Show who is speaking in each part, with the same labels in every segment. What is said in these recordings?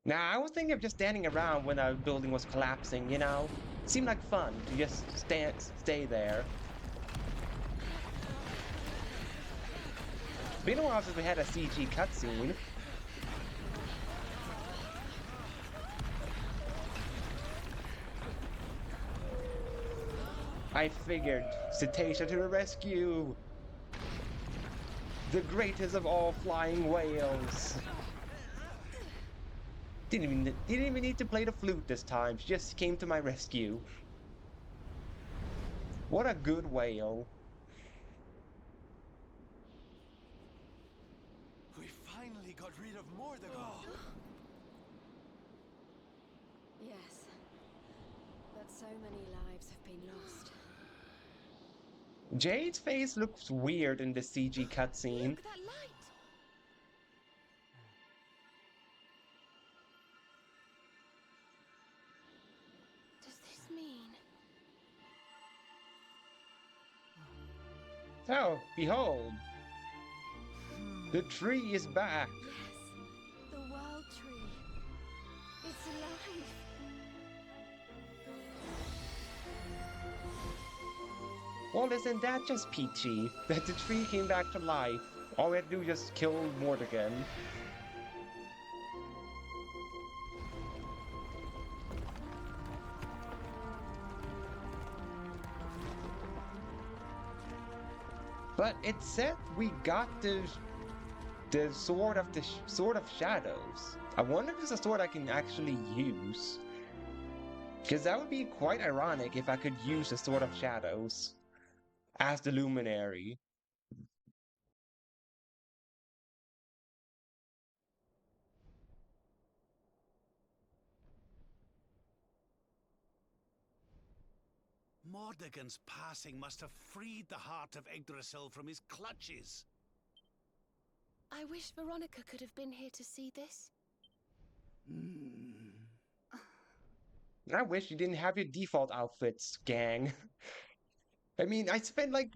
Speaker 1: Now, I was thinking of just standing around when the building was collapsing, you know? Seemed like fun to just stay there. It's been a while since we had a CG cutscene. I figured, Cetacea to the rescue! The greatest of all flying whales! Didn't even need to play the flute this time, she just came to my rescue. What a good whale.
Speaker 2: We finally got rid of Mordegon.
Speaker 3: Yes, but so many lives have been lost.
Speaker 1: Jade's face looks weird in the CG cutscene.
Speaker 3: Look, that light! Does this mean...
Speaker 1: Oh, behold! The tree is back!
Speaker 3: Yes, the World Tree. It's alive.
Speaker 1: Well, isn't that just peachy? That the tree came back to life. All we had to do was just kill Mordegon. But it said we got the sword of shadows. I wonder if it's a sword I can actually use. Because that would be quite ironic if I could use the sword of shadows as the luminary.
Speaker 2: Mordegon's passing must have freed the heart of Yggdrasil from his clutches.
Speaker 3: I wish Veronica could have been here to see this.
Speaker 1: I wish you didn't have your default outfits, gang. I mean, I spent like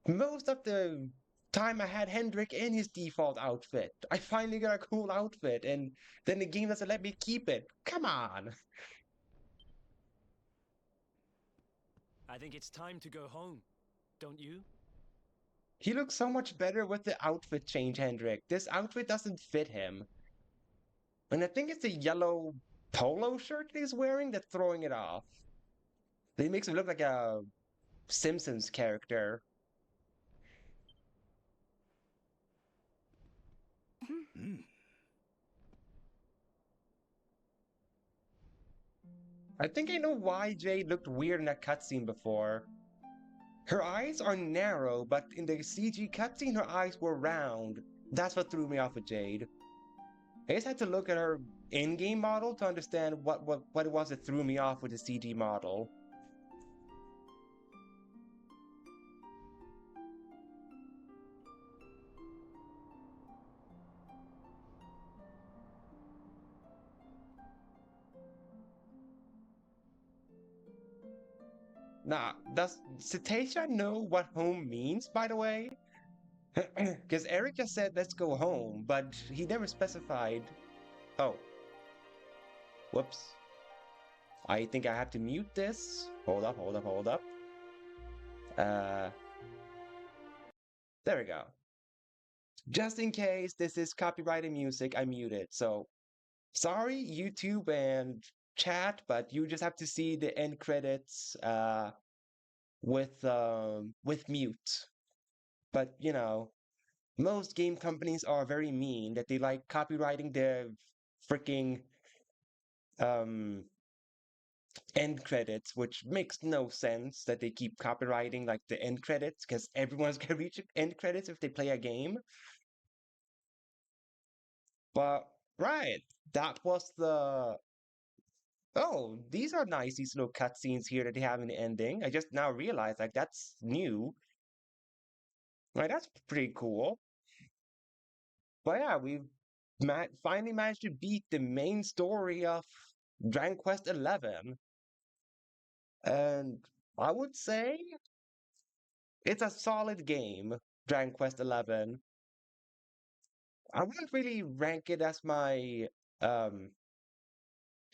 Speaker 1: most of the time I had Hendrik in his default outfit. I finally got a cool outfit, and then the game doesn't let me keep it. Come on.
Speaker 4: I think it's time to go home, don't you?
Speaker 1: He looks so much better with the outfit change, Hendrik. This outfit doesn't fit him. And I think it's the yellow polo shirt that he's wearing that's throwing it off. It makes him look like a Simpsons character. I think I know why Jade looked weird in that cutscene before. Her eyes are narrow, but in the CG cutscene, her eyes were round. That's what threw me off with Jade. I just had to look at her in-game model to understand what it was that threw me off with the CG model. Nah, does Cetacea know what home means, by the way? Because Eric just said, let's go home, but he never specified. Oh. Whoops. I think I have to mute this. Hold up, hold up, hold up. Uh. There we go. Just in case this is copyrighted music, I mute it. So, sorry, YouTube and chat, but you just have to see the end credits with mute. But you know, most game companies are very mean that they like copywriting their freaking um end credits, which makes no sense that they keep copywriting like the end credits because everyone's gonna reach end credits if they play a game. But right, that was the oh, these are nice, these little cutscenes here that they have in the ending. I just now realized like that's new. Like that's pretty cool. But yeah, we've finally managed to beat the main story of Dragon Quest XI. And I would say it's a solid game, Dragon Quest XI. I wouldn't really rank it as my um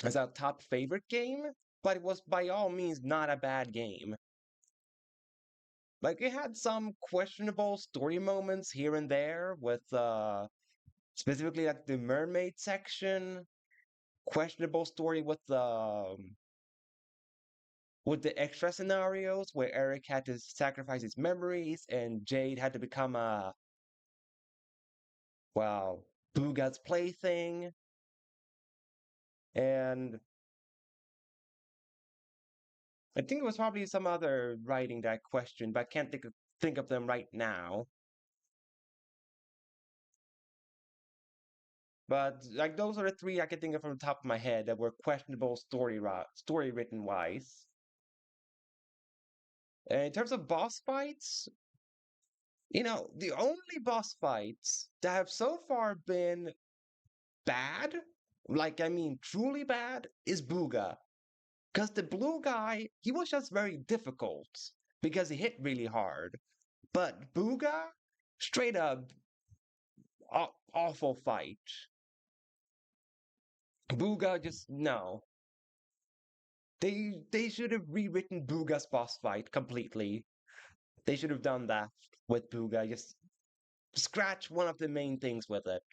Speaker 1: as our top favorite game, but it was by all means not a bad game. Like it had some questionable story moments here and there with specifically like the mermaid section, questionable story with the extra scenarios where Eric had to sacrifice his memories and Jade had to become a well, Booga's plaything. And I think it was probably some other writing that I questioned, but I can't think of them right now. But like those are the three I can think of from the top of my head that were questionable story written wise. And in terms of boss fights, the only boss fights that have so far been bad, like I mean truly bad, is Booga. Because the blue guy, he was just very difficult because he hit really hard. But Booga, straight up awful fight. Booga just no. They should have rewritten Booga's boss fight completely. They should have done that with Booga. Just scratch one of the main things with it.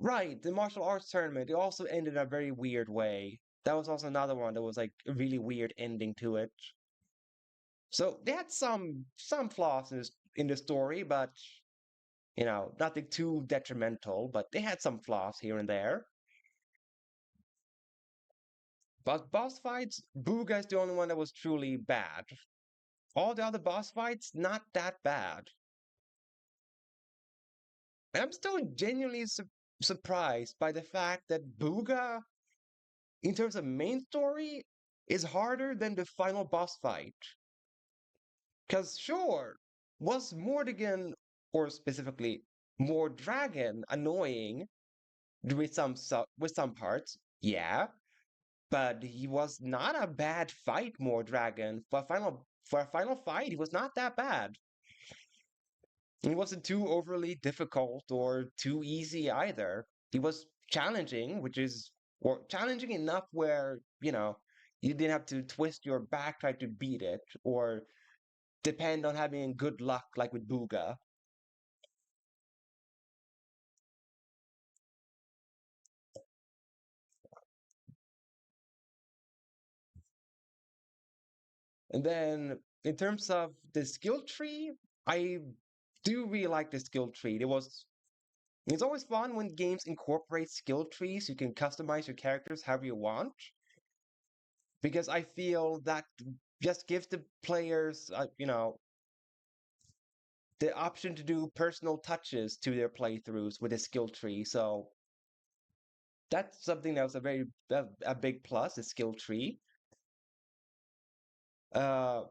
Speaker 1: Right, the martial arts tournament, it also ended in a very weird way. That was also another one that was like a really weird ending to it. So they had some flaws in the story, but nothing too detrimental, but they had some flaws here and there. But boss fights, Booga is the only one that was truly bad. All the other boss fights, not that bad. And I'm still genuinely surprised by the fact that Booga, in terms of main story, is harder than the final boss fight. Because sure, was Mordegon, or specifically Mordragon, annoying with some parts? Yeah, but he was not a bad fight, Mordragon. For a final fight, he was not that bad. He wasn't too overly difficult or too easy either. He was challenging, or challenging enough where, you didn't have to twist your back trying to beat it, or depend on having good luck like with Booga. And then in terms of the skill tree, I do really like the skill tree. It's always fun when games incorporate skill trees. You can customize your characters however you want. Because I feel that just gives the players, the option to do personal touches to their playthroughs with a skill tree. So that's something that was a big plus, the skill tree. Uh,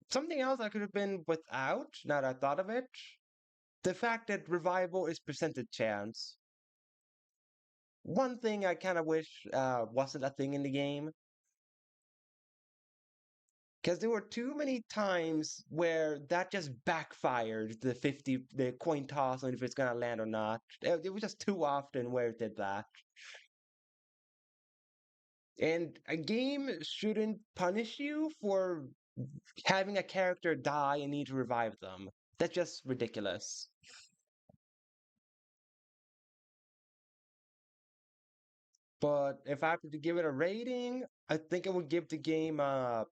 Speaker 1: Something else I could have been without, now that I thought of it, the fact that revival is percentage chance. One thing I kind of wish wasn't a thing in the game, because there were too many times where that just backfired the coin toss on if it's gonna land or not. It was just too often where it did that. And a game shouldn't punish you for having a character die and need to revive them. That's just ridiculous. But if I have to give it a rating, I think I would give the game I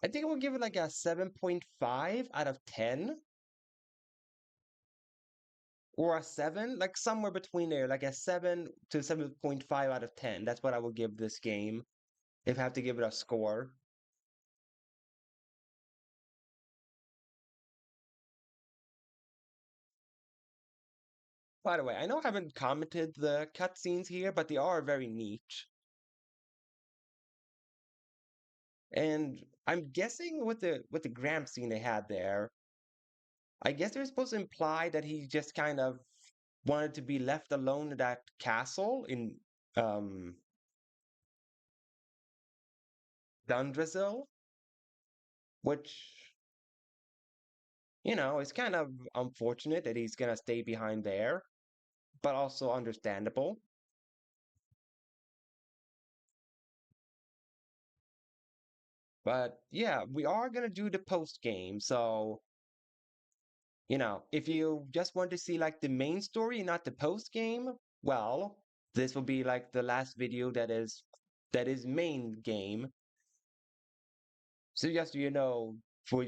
Speaker 1: think I would give it like a 7.5 out of 10 or a 7, like somewhere between there, like a 7 to 7.5 out of 10. That's what I would give this game if I have to give it a score. By the way, I know I haven't commented the cutscenes here, but they are very neat. And I'm guessing with the Gramp scene they had there, I guess they're supposed to imply that he just kind of wanted to be left alone in that castle in um Dundrasil, which It's kind of unfortunate that he's gonna stay behind there, but also understandable. But yeah, we are gonna do the post game. So, if you just want to see like the main story and not the post game, well, this will be like the last video that is main game. So just so you know, for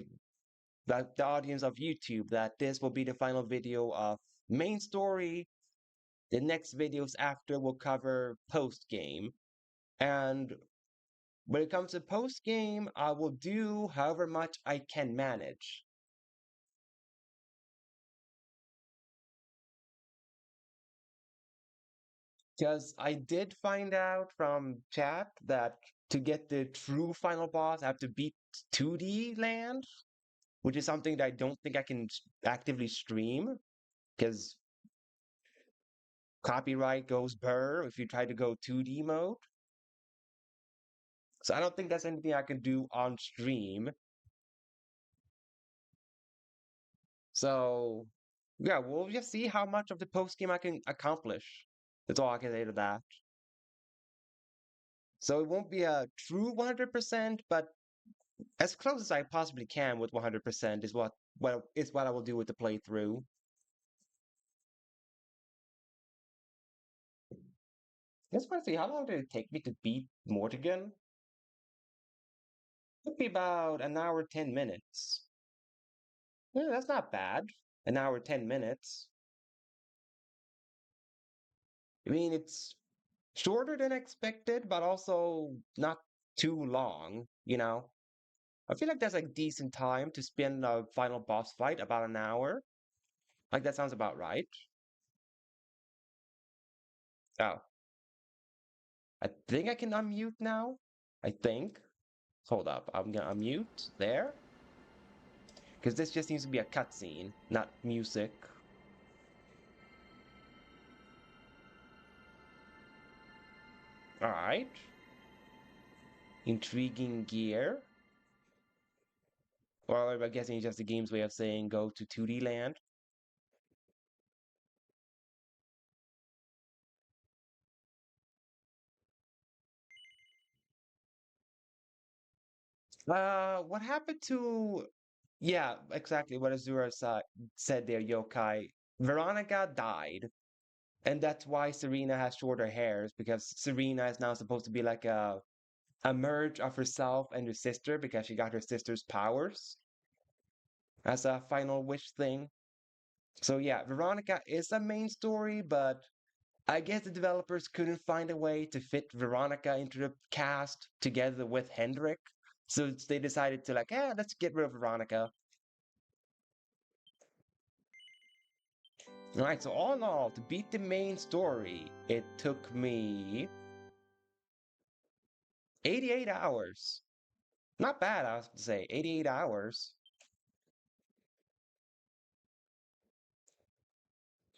Speaker 1: the audience of YouTube, that this will be the final video of main story. The next videos after will cover post game. And when it comes to post game, I will do however much I can manage. Because I did find out from chat that to get the true final boss, I have to beat 2D land, which is something that I don't think I can actively stream because copyright goes burr if you try to go 2D mode. So I don't think that's anything I can do on stream. So yeah, we'll just see how much of the post game I can accomplish. That's all I can say to that. So it won't be a true 100%, but as close as I possibly can with 100% is what I will do with the playthrough. Just want to see how long did it take me to beat Mortigan? Took me about an hour 10 minutes. Yeah, that's not bad. An hour 10 minutes. I mean, it's shorter than expected, but also not too long. I feel like that's like decent time to spend a final boss fight, about an hour. Like that sounds about right. Oh, I think I can unmute now. I think. Hold up, I'm gonna unmute there. Because this just needs to be a cutscene, not music. Alright. Intriguing gear. Or I'm guessing it's just the game's way of saying go to 2D land. What happened to... Yeah, exactly what Azura said there, Yokai. Veronica died. And that's why Serena has shorter hairs, because Serena is now supposed to be like a merge of herself and her sister, because she got her sister's powers as a final wish thing. So yeah, Veronica is a main story, but I guess the developers couldn't find a way to fit Veronica into the cast together with Hendrik. So they decided to like, let's get rid of Veronica. Alright, so all in all, to beat the main story, it took me 88 hours. Not bad, I was to say. 88 hours.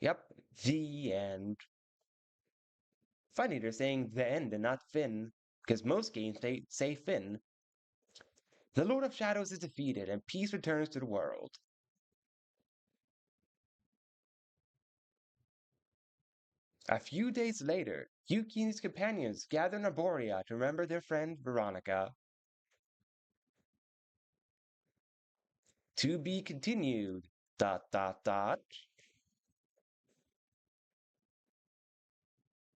Speaker 1: Yep, the end. Funny, they're saying the end and not Finn, because most games they say Finn. The Lord of Shadows is defeated, and peace returns to the world. A few days later, Yuki and his companions gather in Arborea to remember their friend Veronica. To be continued. ...